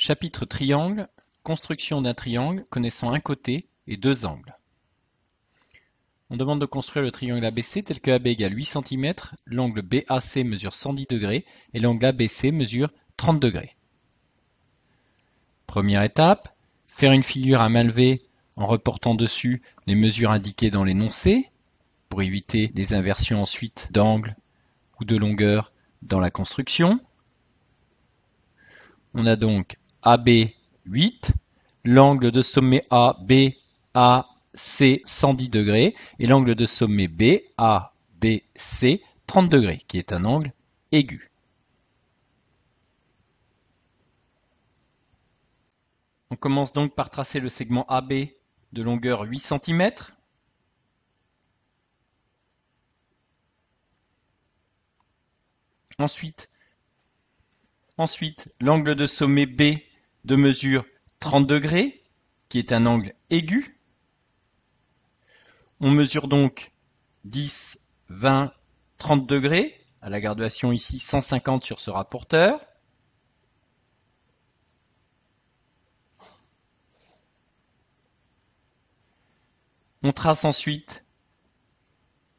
Chapitre triangle, construction d'un triangle connaissant un côté et deux angles. On demande de construire le triangle ABC tel que AB égale 8 cm, l'angle BAC mesure 110 degrés et l'angle ABC mesure 30 degrés. Première étape, faire une figure à main levée en reportant dessus les mesures indiquées dans l'énoncé pour éviter les inversions ensuite d'angle ou de longueur dans la construction. On a donc AB 8, l'angle de sommet AB AC 110 degrés et l'angle de sommet BABC 30 degrés, qui est un angle aigu. On commence donc par tracer le segment AB de longueur 8 cm. Ensuite, l'angle de sommet B de mesure 30 degrés, qui est un angle aigu. On mesure donc 10, 20, 30 degrés, à la graduation ici 150 sur ce rapporteur. On trace ensuite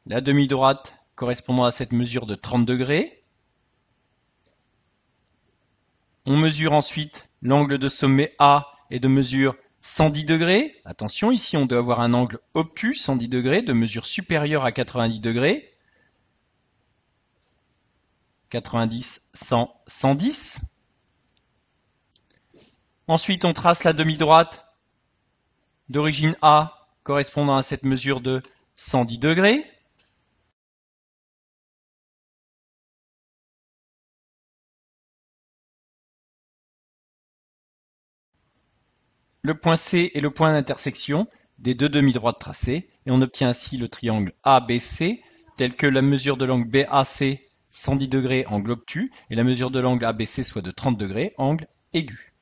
la demi-droite correspondant à cette mesure de 30 degrés. On mesure ensuite l'angle de sommet A est de mesure 110 degrés. Attention, ici on doit avoir un angle obtus, 110 degrés, de mesure supérieure à 90 degrés. 90, 100, 110. Ensuite, on trace la demi-droite d'origine A correspondant à cette mesure de 110 degrés. Le point C est le point d'intersection des deux demi-droites tracées et on obtient ainsi le triangle ABC tel que la mesure de l'angle BAC 110 degrés angle obtus et la mesure de l'angle ABC soit de 30 degrés angle aigu.